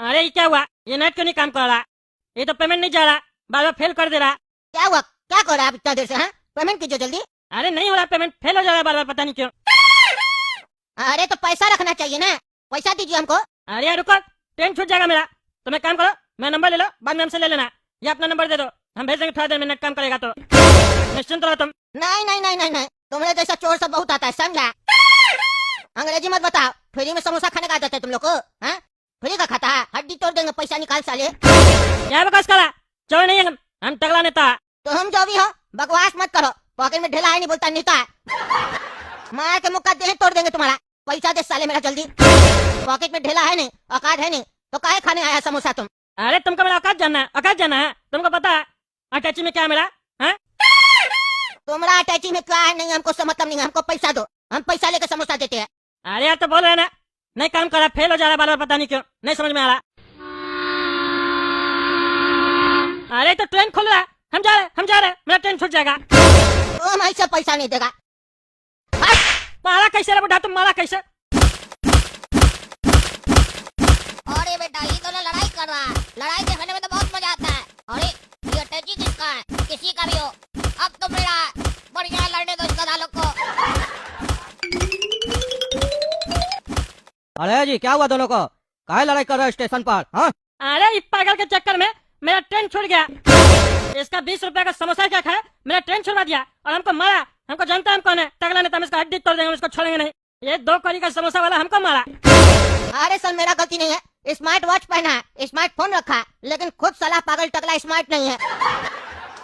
अरे ये क्या हुआ? ये नेट क्यों नहीं काम कर रहा? ये तो पेमेंट नहीं जा रहा, बार बार फेल कर दे रहा। क्या हुआ? क्या कर रहा है आप इतना देर से? हाँ, पेमेंट कीजिए जल्दी। अरे नहीं हो रहा, पेमेंट फेल हो जा रहा है बार बार, पता नहीं क्यों। अरे तो पैसा रखना चाहिए ना, पैसा दीजिए हमको। अरे यार रुको, ट्रेन छूट जाएगा मेरा। तुम एक काम करो, मैं नंबर ले लो, बाद में हमसे ले लेना। ये अपना नंबर दे दो, हम भेज देंगे थोड़ा देर में नेट काम करेगा तो। निश्चिंत रहो तुम। नहीं नहीं नहीं नहीं नहीं, तुम्हारे जैसा चोर सब बहुत आता है, समझा? अंग्रेजी मत बताओ। फ्री में समोसा खाने का आदत है तुम लोग को? हाँ, फ्री का खाता है, हड्डी तोड़ देंगे, पैसा निकाल साले। क्या बकवास करा? चोर नहीं है हम तगड़ा नेता। तो हम जो भी हो, बकवास मत करो। पॉकेट में ढेला है नहीं बोलता नेता। मार के मुक्का देह तोड़ देंगे तुम्हारा। पैसा दे साले मेरा जल्दी। पॉकेट में ढेला है नहीं, औकात है नहीं, तो काहे खाने आया समोसा तुम? अरे तुमको मेरा औकात जानना है? औकात जानना है? तुमको पता है अटैची में क्या है मेरा? हाँ? तुम्हारा अटैची में क्या है नहीं हमको सब मतलब नहीं है, हमको पैसा दो, हम पैसा लेकर समोसा देते हैं। अरे यार तो बोल रहे ना, नहीं काम कर रहा, फेल हो जा रहा बार बार, पता नहीं क्यों, नहीं समझ में आ रहा। अरे तो ट्रेन खुल रहा है, हम जा रहे हैं, मेरा ट्रेन छूट जाएगा। तुम ऐसा पैसा नहीं देगा। मारा कैसे रे बुढ़ा, तुम मारा कैसे? अरे बेटा ये दोनों लड़ाई कर रहा है, लड़ाई देखने में तो बहुत मजा आता है। अरे ये अटैची किसका है? किसी का भी हो, अब तो मेरा बढ़िया लड़ने दो इसका दालों को। अरे जी क्या हुआ दोनों को? काहे लड़ाई कर रहे हो स्टेशन पर? हाँ? अरे इस पागल के चक्कर में मेरा ट्रेन छूट गया। इसका 20 रुपए का समोसा क्या खाया, मेरा ट्रेन छुड़वा दिया और हमको मारा। हमको जानता है हम कौन है, तगड़ा नेता, हम इसका हड्डी तोड़ देंगे, इसको छोड़ेंगे नहीं। ये 2 कौड़ी का समोसा वाला हमको मारा। अरे सर मेरा गलती नहीं है, स्मार्ट वॉच पहना है, स्मार्टफोन रखा है, लेकिन खुद साला पागल टकला स्मार्ट नहीं है।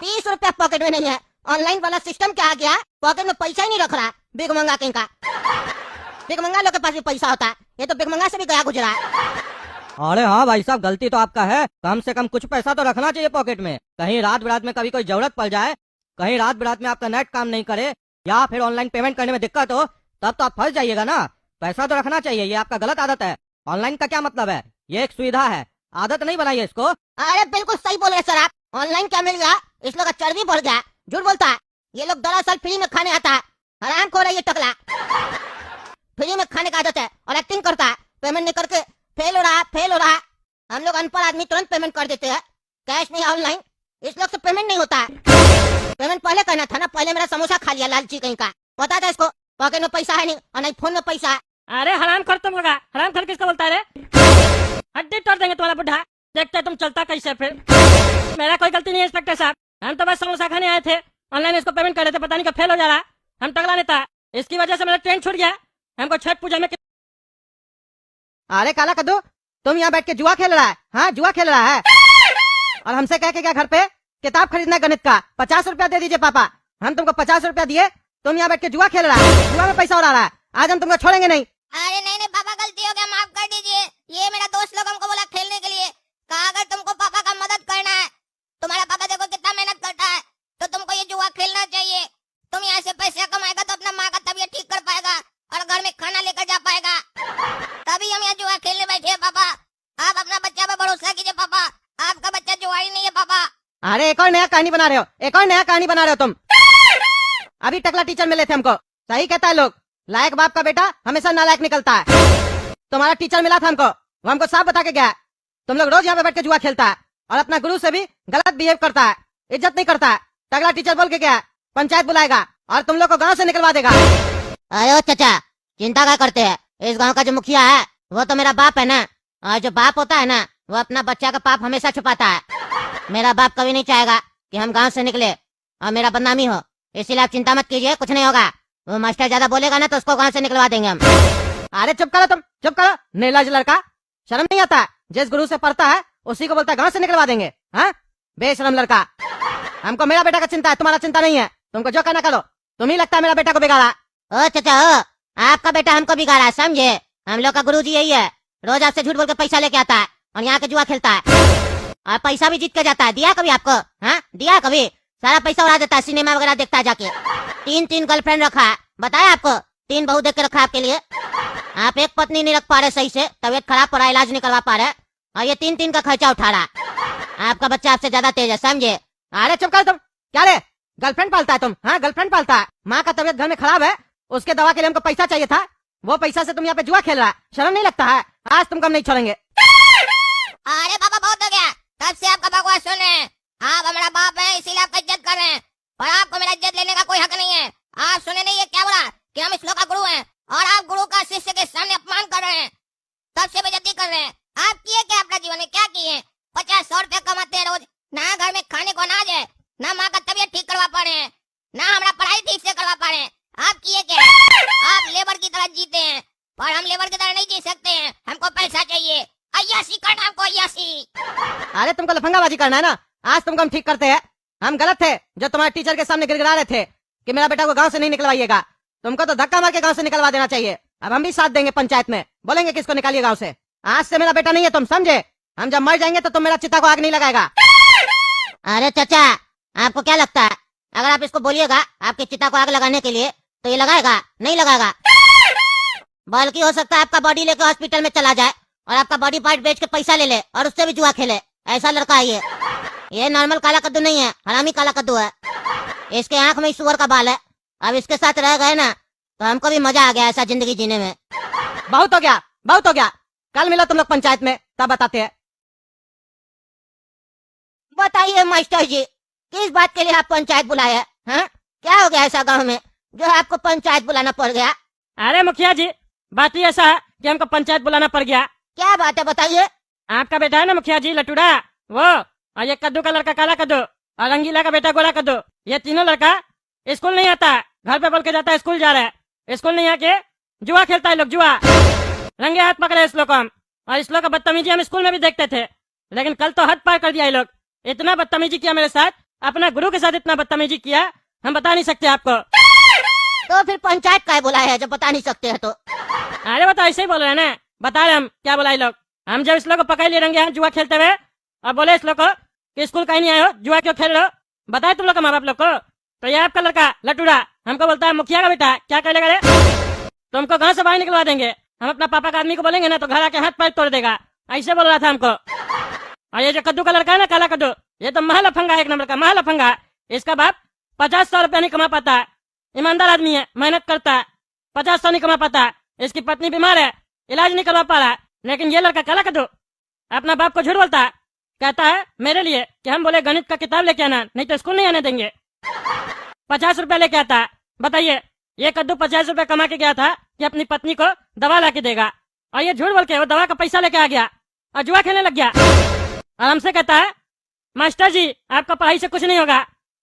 20 रुपया पॉकेट में नहीं है। ऑनलाइन वाला सिस्टम क्या आ गया, पॉकेट में पैसा ही नहीं रख रहा। बिग मंगा कहीं का। बिग मंगा लोग के पास भी पैसा होता है, ये तो बिग मंगा से भी गया गुजरा है। अरे हाँ भाई साहब, गलती तो आपका है, कम से कम कुछ पैसा तो रखना चाहिए पॉकेट में। कहीं रात बिरात में कभी कोई जरूरत पड़ जाए, कहीं रात बिरात में आपका नेट काम नहीं करे या फिर ऑनलाइन पेमेंट करने में दिक्कत हो, तब तो आप फंस जाइएगा ना। पैसा तो रखना चाहिए, ये आपका गलत आदत है। ऑनलाइन का क्या मतलब है? ये एक सुविधा है, आदत नहीं बनाइए इसको। अरे बिल्कुल सही बोल रहे सर आप। ऑनलाइन क्या मिल गया, इस लोग का चर्बी बढ़ गया, झूठ बोलता है। ये लोग दरअसल फ्री में खाने आता है, हराम खो रहा है ये टकला। फ्री में खाने का आदत है और एक्टिंग करता है, पेमेंट नहीं करके फेल हो रहा है, फेल हो रहा है। हम लोग अनपढ़ आदमी तुरंत पेमेंट कर देते हैं, कैश नहीं ऑनलाइन। इस लोग से पेमेंट नहीं होता है। पेमेंट पहले करना था ना, पहले मेरा समोसा खा लिया लालची कहीं का। पता था इसको पॉकेट में पैसा है नहीं और नहीं फोन में पैसा है। अरे हराम खर तुम होगा, हराम खर किसको बोलता है रे? हड्डी तोड़ देंगे तुम्हारा बुढ़ा, देखते तुम चलता कैसे फिर। मेरा कोई गलती नहीं है इंस्पेक्टर साहब, हम तो बस समोसा खाने आए थे, ऑनलाइन इसको पेमेंट कर रहे थे, पता नहीं कब फेल हो जा रहा। हम तगड़ा नेता, इसकी वजह से मेरा ट्रेन छूट गया। हमको छठ पूजा में। अरे काला कद्दू, तुम यहाँ बैठ के जुआ खेल रहा है? हाँ जुआ खेल रहा है। और हमसे कह के क्या घर पे किताब खरीदना गणित का 50 रुपया दे दीजिए पापा। हम तुमको 50 रुपया दिए, तुम यहाँ बैठ के जुआ खेल रहा है, जुआ में पैसा उड़ा रहा है। आज हम तुमको छोड़ेंगे नहीं। अरे नहीं नहीं पापा, गलती हो गया, माफ कर दीजिए। ये मेरा दोस्त लोग हमको बोला खेलने के लिए, कहा अगर तुमको पापा का मदद करना है, तुम्हारा पापा देखो कितना मेहनत करता है, तो तुमको ये जुआ खेलना चाहिए। तुम यहाँ से पैसा कमाएगा तो अपना माँ का तबीयत ठीक कर पाएगा और घर में खाना लेकर जा पाएगा। तभी हम यहाँ जुआ खेलने बैठे हैं पापा। आप अपना बच्चा पे भरोसा कीजिए पापा, आपका बच्चा जुआरी नहीं है पापा। अरे एक और नया कहानी बना रहे हो, एक और नया कहानी बना रहे हो तुम। अभी टकला टीचर मिले थे हमको, सही कहता है लोग, लायक बाप का बेटा हमेशा नालायक निकलता है। तुम्हारा टीचर मिला था हमको, वो हमको साफ बता के गया तुम लोग रोज यहाँ पे बैठ के जुआ खेलता है और अपना गुरु से भी गलत बिहेव करता है, इज्जत नहीं करता है। तगड़ा टीचर बोल के गया पंचायत बुलाएगा और तुम लोग को गाँव से निकलवा देगा। अरे चाचा चिंता क्या करते हैं, इस गांव का जो मुखिया है वो तो मेरा बाप है ना, और जो बाप होता है ना वो अपना बच्चा का पाप हमेशा छुपाता है। मेरा बाप कभी नहीं चाहेगा कि हम गांव से निकले और मेरा बदनामी हो, इसीलिए आप चिंता मत कीजिए, कुछ नहीं होगा। वो मास्टर ज्यादा बोलेगा ना तो उसको गांव से निकलवा देंगे हम। अरे चुप करो तुम, चुप करो, नीलाज लड़का, शर्म नहीं आता? जिस गुरु से पढ़ता है उसी को बोलता है गांव से निकलवा देंगे। हाँ बेशरम लड़का। हमको मेरा बेटा का चिंता है, तुम्हारा चिंता नहीं है। तुमको जो करना करो, तुम ही लगता है मेरा बेटा को बिगाड़ा। ओ चाचा ओ, आपका बेटा हमको बिगाड़ा है, समझे? हम लोग का गुरुजी यही है, रोज आपसे झूठ बोल के पैसा लेके आता है और यहाँ के जुआ खेलता है और पैसा भी जीत के जाता है। दिया कभी आपको? हाँ दिया कभी? सारा पैसा उड़ा देता है, सिनेमा वगैरह देखता है जाके। 3 गर्लफ्रेंड रखा है, बताया आपको? 3 बहू देख के रखा है आपके लिए। आप एक पत्नी नहीं रख पा रहे सही से, तबियत खराब पड़ा, इलाज नहीं करवा पा रहे और ये 3 का खर्चा उठा रहा है। आपका बच्चा आपसे ज्यादा तेज है, समझे? अरे चुप कर तुम, क्या रे गर्लफ्रेंड पालता है तुम? हाँ गर्लफ्रेंड पालता है। माँ का तबियत घर में खराब है, उसके दवा के लिए हमको पैसा चाहिए था, वो पैसा से तुम यहाँ पे जुआ खेल रहा है, शर्म नहीं लगता है? आज तुमको हम नहीं छोड़ेंगे। आपका बकवास सुन रहे हैं। आप हमारा बाप है, इसीलिए आपका इज्जत कर रहे हैं, और आपको मेरा इज्जत लेने का कोई हक नहीं है। आप सुने नहीं, ये क्या बोला कि हम इस लोग का गुरु हैं, और आप गुरु का शिष्य के सामने अपमान कर रहे हैं, सबसे बेइज्जती कर रहे हैं। आप किए क्या अपना जीवन में, क्या किए? 50-100 रुपया कमाते हैं रोज, ना घर में खाने को अनाज है, ना माँ का तबीयत ठीक करवा पा रहे हैं, ना हमारा पढ़ाई ठीक से करवा पा रहे हैं। आप किए क्या? आप लेबर की तरह जीते हैं, पर हम लेबर की तरह नहीं जी सकते हैं। हमको पैसा चाहिए, अय्याशी करना हमको, अय्याशी। अरे तुमको लफंगाबाजी करना है ना, आज तुमको हम ठीक करते हैं। हम गलत थे जो तुम्हारे टीचर के सामने गिड़गिड़ा रहे थे कि मेरा बेटा को गांव से नहीं निकलवाइएगा। तुमको तो धक्का मार के गांव से निकलवा देना चाहिए। अब हम भी साथ देंगे, पंचायत में बोलेंगे किसको निकालिए गांव से। आज से मेरा बेटा नहीं है, तुम समझे? हम जब मर जाएंगे तो तुम मेरा चिता को आग नहीं लगाएगा। अरे चाचा, आपको क्या लगता है अगर आप इसको बोलिएगा आपकी चिता को आग लगाने के लिए तो ये लगाएगा? नहीं लगाएगा। बल्कि हो सकता है आपका बॉडी लेके हॉस्पिटल में चला जाए और आपका बॉडी पार्ट बेच के पैसा ले ले और उससे भी जुआ खेले। ऐसा लड़का है ये नॉर्मल काला कद्दू नहीं है, हरामी काला कद्दू है। इसके आंख में सुअर का बाल है। अब इसके साथ रह गए ना तो हमको भी मजा आ गया ऐसा जिंदगी जीने में। बहुत हो गया, बहुत हो गया। कल मिलो तुम लोग पंचायत में, तब बताते हैं। बताइए मास्टर जी, किस बात के लिए आप पंचायत बुलाए हैं? हाँ? क्या हो गया ऐसा गांव में जो आपको पंचायत बुलाना पड़ गया? अरे मुखिया जी, बात ही ऐसा है कि हमको पंचायत बुलाना पड़ गया। क्या बात है, बताइए। आपका बेटा है ना मुखिया जी, लटूड़ा वो, और ये कद्दू का लड़का काला कद्दू, और रंगीला का बेटा गोरा कद्दू, ये तीनों लड़का स्कूल नहीं आता है। घर पे बोल के जाता है स्कूल जा रहा है, स्कूल नहीं आके जुआ खेलता है लोग, जुआ। रंगे हाथ पकड़े इस लोग को हम, और इस लोग का बदतमीजी हम स्कूल में भी देखते थे, लेकिन कल तो हद पार कर दिया ये लोग। इतना बदतमीजी किया मेरे साथ, अपना गुरु के साथ इतना बदतमीजी किया, हम बता नहीं सकते आपको। तो फिर पंचायत का बुलाया है जब बता नहीं सकते हैं तो? अरे बता, ऐसे ही बोल रहे हैं ना, बता रहे हम क्या बोला ये लोग। हम जब इस लोग को पकड़ लिए रंगे हाथ जुआ खेलते हुए, और बोले इस लोग को कि स्कूल कहीं नहीं आए हो, जुआ क्यों खेल रहे हो, बताए तुम लोग का माँ बाप लोग को। तो ये आपका लड़का लटूड़ा हमको बोलता है मुखिया का बेटा क्या कर लेगा रे, तुमको गाँव से बाहर निकलवा देंगे। हम अपना पापा का आदमी को बोलेंगे ना तो घर आके हाथ पैर तोड़ देगा, ऐसे बोल रहा था हमको। और ये जो कद्दू का लड़का है ना, काला कद्दू, ये तो महालफंगा, एक नंबर का महालफंगा। इसका बाप 50-100 रुपया नहीं कमा पाता है, ईमानदार आदमी है, मेहनत करता है, 50-100 नहीं कमा पाता है। इसकी पत्नी बीमार है, इलाज नहीं करवा पा रहा है, लेकिन ये लड़का काला कद्दू अपना बाप को झूठ बोलता है, कहता है मेरे लिए कि हम बोले गणित का किताब लेके आना, नहीं तो स्कूल नहीं आने देंगे। 50 रुपया लेके आता है। बताइए, ये कद्दू 50 रुपया कमा के गया था कि अपनी पत्नी को दवा ला के देगा, और ये झूठ बोल के वो दवा का पैसा लेके आ गया और जुआ खेलने लग गया। और हमसे कहता है मास्टर जी आपका पढ़ाई से कुछ नहीं होगा,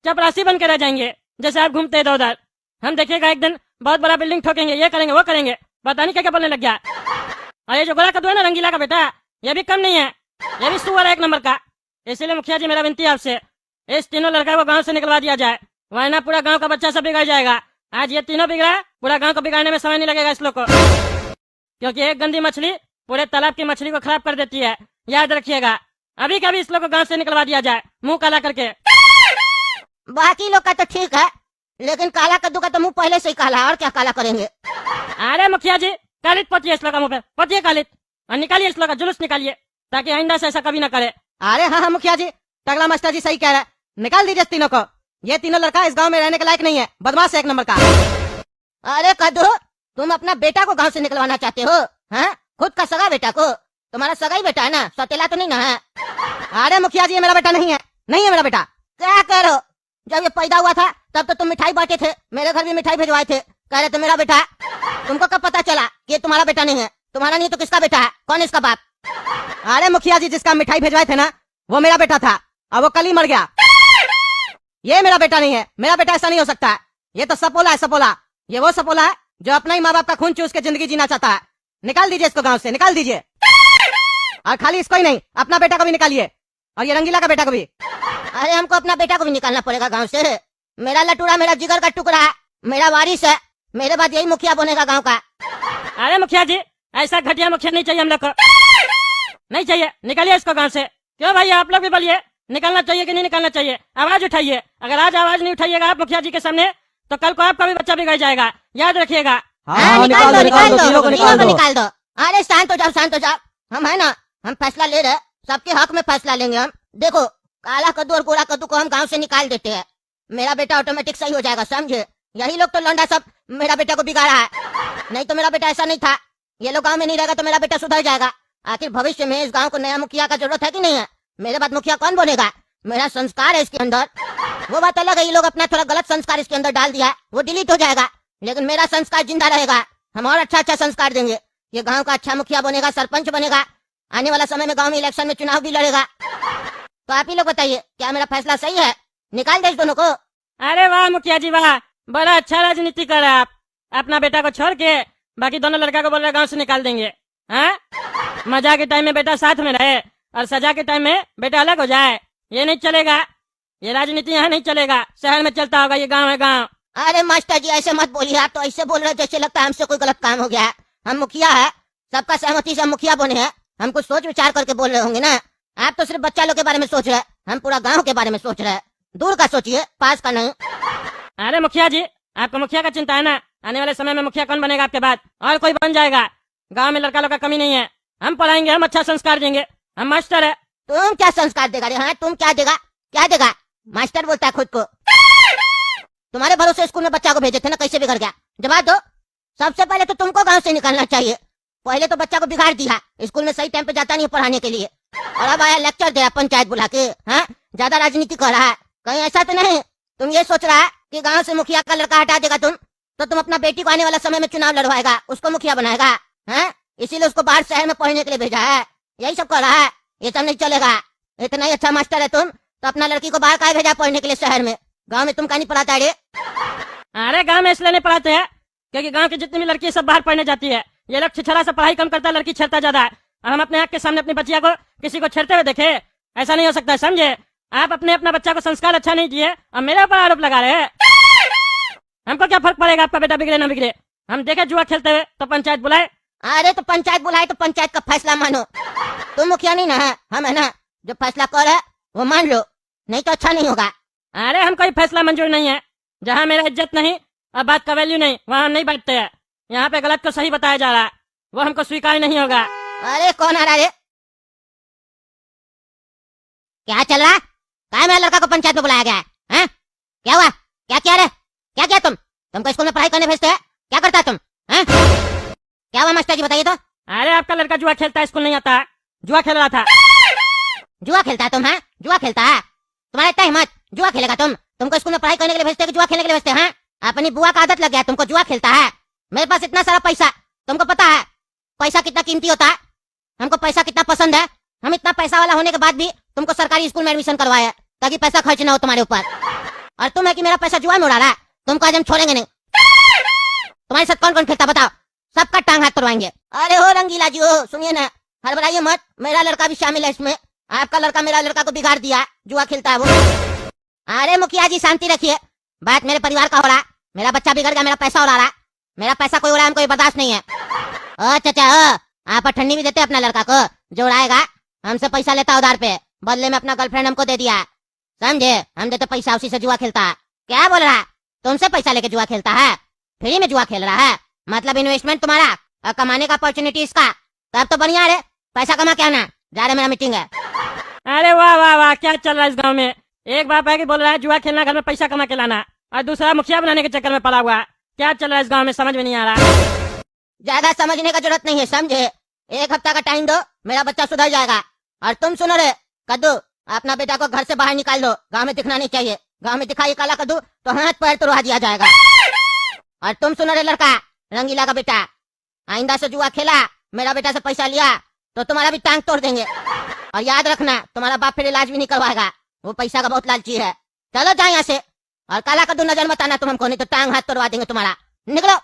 चपरासी बन के रह जाएंगे जैसे आप घूमते इधर उधर। हम देखिएगा एक दिन बहुत बड़ा बिल्डिंग ठोकेंगे, ये करेंगे वो करेंगे, पता नहीं क्या क्या बोलने लग गया। और ये जो गोरा कद्दू है ना, रंगीला का बेटा, ये भी कम नहीं है, ये भी सुअर है एक नंबर का। इसीलिए मुखिया जी मेरा विनती है आपसे, इस तीनों लड़का को गांव से निकलवा दिया जाए, वरना पूरा गांव का बच्चा सब बिगड़ जाएगा। आज ये तीनों बिगड़ा, पूरा गांव को बिगाड़ने में समय नहीं लगेगा इस लोग को, क्योंकि एक गंदी मछली पूरे तालाब की मछली को खराब कर देती है, याद रखिएगा। अभी कभी इस लोग को गांव से निकलवा दिया जाए, मुंह काला करके। बाकी लोग का तो ठीक है, लेकिन काला कद्दू का तो मुंह पहले से ही काला है, और क्या काला करेंगे? अरे मुखिया जी, कालित पोतिए इस लोग का मुंह पे, पोतिए कालित, और निकालिए इस लोग का जुलूस निकालिए, ताकि आइंदा से ऐसा कभी ना करे। अरे हाँ हाँ मुखिया जी, टगला मास्टर जी सही कह रहा है, निकाल दीजिए तीनों को। ये तीनों लड़का इस गांव में रहने के लायक नहीं है, बदमाश है एक नंबर का। अरे कद्दू, तुम अपना बेटा को गांव से निकलवाना चाहते हो? हैं? खुद का सगा बेटा को? तुम्हारा सगा ही बेटा है ना, सौतेला तो नहीं ना है? अरे मुखिया जी ये मेरा बेटा नहीं है, नहीं है मेरा बेटा। क्या कह रहे हो? जब ये पैदा हुआ था तब तो तुम मिठाई बांटे थे, मेरे घर भी मिठाई भिजवाए थे, कह रहे थे मेरा बेटा है। तुमको कब पता चला कि ये तुम्हारा बेटा नहीं है? तुम्हारा नहीं तो किसका बेटा है? कौन है इसका बाप? अरे मुखिया जी जिसका मिठाई भिजवाए थे ना, वो मेरा बेटा था, और वो कल ही मर गया। ये मेरा बेटा नहीं है, मेरा बेटा ऐसा नहीं हो सकता है। ये तो सपोला है, सपोला। ये वो सपोला है जो अपना ही माँ बाप का खून चूस के जिंदगी जीना चाहता है। निकाल दीजिए इसको गांव से, निकाल दीजिए। और खाली इसको ही नहीं, अपना बेटा को भी निकालिए, और ये रंगीला का बेटा को भी। अरे हमको अपना बेटा को भी निकालना पड़ेगा गांव से? मेरा लटूड़ा मेरा जिगर का टुकड़ा है, मेरा वारिस है, मेरे बाद यही मुखिया बनेगा गांव का। अरे मुखिया जी, ऐसा घटिया मुखिया नहीं चाहिए हम लोग को, नहीं चाहिए। निकालिए इसको गांव से। क्यों भाई, आप लोग भी बोलिए, निकालना चाहिए कि नहीं निकालना चाहिए? आवाज उठाइए। अगर आज आवाज नहीं उठाइएगा आप मुखिया जी के सामने, तो कल को आपका भी बच्चा बिगड़ जाएगा, याद रखिएगा। हाँ, निकाल दो, तीनों को निकाल दो। अरे शांत हो जाओ, शांत हो जाओ। हम है ना, हम फैसला ले रहे, सबके हक में फैसला लेंगे हम। देखो, काला कद्दू और गोरा कद्दू को हम गांव से निकाल देते हैं, मेरा बेटा ऑटोमेटिक सही हो जाएगा, समझे? यही लोग तो लौंडा सब मेरा बेटा को बिगाड़ा है, नहीं तो मेरा बेटा ऐसा नहीं था। ये लोग गांव में नहीं रहेगा तो मेरा बेटा सुधर जाएगा। आखिर भविष्य में इस गांव को नया मुखिया का जरूरत है कि नहीं है? मेरे बाद मुखिया कौन बनेगा? मेरा संस्कार है इसके अंदर। वो बात अलग है, ये लोग अपना थोड़ा गलत संस्कार इसके अंदर डाल दिया है, वो डिलीट हो जाएगा, लेकिन मेरा संस्कार जिंदा रहेगा। हम और अच्छा अच्छा संस्कार देंगे। ये गांव का अच्छा मुखिया बनेगा, सरपंच बनेगा, आने वाला समय में गांव में इलेक्शन में चुनाव भी लड़ेगा। तो आप ही लोग बताइए, क्या मेरा फैसला सही है? निकाल दे इस दोनों को। अरे वाह मुखिया जी वाह, बड़ा अच्छा राजनीति कर रहे हैं आप। अपना बेटा को छोड़ के बाकी दोनों लड़का को बोल रहे गाँव से निकाल देंगे। हाँ, मजा के टाइम में बेटा साथ में रहे और सजा के टाइम में बेटा अलग हो जाए, ये नहीं चलेगा। ये राजनीति यहाँ नहीं चलेगा, शहर में चलता होगा, ये गाँव है गाँव। अरे मास्टर जी ऐसे मत बोलिए, आप तो ऐसे बोल रहे हैं जैसे लगता है हमसे कोई गलत काम हो गया है। हम मुखिया है, सबका सहमति से हम मुखिया बने हैं, हम कुछ सोच विचार करके बोल रहे होंगे ना। आप तो सिर्फ बच्चा लोग के बारे में सोच रहे हैं, हम पूरा गांव के बारे में सोच रहे हैं। दूर का सोचिए, पास का नहीं। अरे मुखिया जी, आपको मुखिया का चिंता है ना, आने वाले समय में मुखिया कौन बनेगा आपके बाद? और कोई बन जाएगा। गांव में लड़का लोग का कमी नहीं है, हम पढ़ाएंगे, हम अच्छा संस्कार देंगे, हम मास्टर है। तुम क्या संस्कार देगा रे? हाँ, तुम क्या देगा? क्या देगा? मास्टर बोलता है खुद को। तुम्हारे भरोसे स्कूल में बच्चा को भेजे थे ना, कैसे बिगड़ गया? जवाब दो। सबसे पहले तो तुमको गांव से निकालना चाहिए। पहले तो बच्चा को बिगाड़ दिया, स्कूल में सही टाइम पे जाता नहीं पढ़ाने के लिए, और अब आया लेक्चर दे पंचायत बुला के। हाँ, ज्यादा राजनीति कर रहा है। कहीं ऐसा तो नहीं तुम ये सोच रहा है कि गांव से मुखिया का लड़का हटा देगा तो तुम अपना बेटी को आने वाला समय में चुनाव लड़वाएगा, उसको मुखिया बनाएगा? हाँ, इसीलिए उसको बाहर शहर में पढ़ने के लिए भेजा है, यही सब कर रहा है। ये सब नहीं चलेगा। इतना ही अच्छा मास्टर है तुम, तो अपना लड़की को बाहर काहे भेजा पढ़ने के लिए शहर में? गांव में तुम कहीं नहीं पढ़ाता है? अरे गांव में इसलिए नहीं पढ़ाते हैं क्योंकि गांव की जितनी भी लड़की सब बाहर पढ़ने जाती है। ये लोग छिछड़ा से पढ़ाई कम करता है, लड़की छेड़ता ज्यादा है। और हम अपने आँख के सामने अपनी बच्चिया को किसी को छेड़ते हुए देखे? ऐसा नहीं हो सकता, समझे? आप अपना बच्चा को संस्कार अच्छा नहीं दिए और मेरे ऊपर आरोप लगा रहे हैं। हमको क्या फर्क पड़ेगा आपका बेटा बिगड़े ना बिगड़े? हम देखे जुआ खेलते हुए तो पंचायत बुलाए। अरे तो पंचायत बुलाए तो पंचायत का फैसला मानो। तुम मुखिया नहीं ना है, हम है ना, जो फैसला कर है वो मान लो, नहीं तो अच्छा नहीं होगा। अरे हम कोई फैसला मंजूर नहीं है। जहाँ मेरा इज्जत नहीं और बात का वैल्यू नहीं, वहाँ हम नहीं बैठते हैं। यहाँ पे गलत को सही बताया जा रहा है, वो हमको स्वीकार नहीं होगा। अरे कौन आ रहा है? क्या चल रहा है? क्या मेरा लड़का को पंचायत में बुलाया गया है? हैं? क्या हुआ? क्या किया रे? क्या किया तुमको स्कूल में पढ़ाई करने भेजते हैं? क्या करता है तुम? हैं? क्या हुआ मास्टर जी बताइए तो। अरे आपका लड़का जुआ खेलता है, स्कूल नहीं आता है, जुआ खेल रहा था। जुआ खेलता है तुम? हैं? जुआ खेलता है? तुम्हारा इतना हिम्मत, जुआ खेलेगा तुमको स्कूल में पढ़ाई करने के लिए भेजते हैं कि जुआ खेलने के लिए भेजते हैं? अपनी बुआ का आदत लग गया तुमको, जुआ खेलता है। मेरे पास इतना सारा पैसा, तुमको पता है पैसा कितना कीमती होता है? हमको पैसा कितना पसंद है। हम इतना पैसा वाला होने के बाद भी तुमको सरकारी स्कूल में एडमिशन करवाया ताकि पैसा खर्च ना हो तुम्हारे ऊपर। और तुम है कि मेरा पैसा जुआ में उड़ा रहा है। तुमको आज हम छोड़ेंगे नहीं। तुम्हारे साथ कौन कौन खेलता बताओ, सबका टांग हाथ तोड़वाएंगे। अरे हो रंगीला जी हो, सुनिए ना, हड़बड़ाइए मत, मेरा लड़का भी शामिल है इसमें। आपका लड़का मेरा लड़का को बिगाड़ दिया, जुआ खेलता है वो। अरे मुखिया जी शांति रखिए, बात मेरे परिवार का हो रहा है। मेरा बच्चा बिगड़ गया, मेरा पैसा उड़ा रहा है, मेरा पैसा कोई उड़ाए हमको ये बर्दाश्त नहीं है। ओ चाचा आप ठंडी भी देते अपना लड़का को, जो उड़ाएगा हमसे पैसा लेता उधार पे, बदले में अपना गर्लफ्रेंड हमको दे दिया, समझे? हम देते पैसा, उसी से जुआ खेलता है। क्या बोल रहा है? तुमसे पैसा लेके जुआ खेलता है? फ्री में जुआ खेल रहा है? मतलब इन्वेस्टमेंट तुम्हारा और कमाने का अपॉर्चुनिटी इसका। तब तो बढ़िया रे, पैसा कमा के आना, जा रहे मेरा मीटिंग है। अरे वाह वाह वाह, क्या चल रहा है इस गाँव में? एक बाप है कि बोल रहा है जुआ खेलना, घर में पैसा कमा के लाना, और दूसरा मुखिया बनाने के चक्कर में पड़ा हुआ है। क्या चल रहा है इस गाँव में, समझ में नहीं आ रहा। ज्यादा समझने का जरूरत नहीं है, समझे? 1 हफ्ता का टाइम दो, मेरा बच्चा सुधर जाएगा। और तुम सुनो रे कद्दू, अपना बेटा को घर से बाहर निकाल दो, गांव में दिखना नहीं चाहिए। गांव में दिखाई काला कद्दू तो हाथ पैर तोड़वा दिया जाएगा। और तुम सुनो रे लड़का, रंगीला का बेटा, आइंदा से जुआ खेला, मेरा बेटा से पैसा लिया तो तुम्हारा भी टांग तोड़ देंगे। और याद रखना, तुम्हारा बाप फिर इलाज भी नहीं करवाएगा, वो पैसा का बहुत लालची है। चलो जाओ यहाँ से, और काला कद्दू नजर मत आना तुम हमको, नहीं तो टांग हाथ तोड़वा देंगे तुम्हारा। निकलो।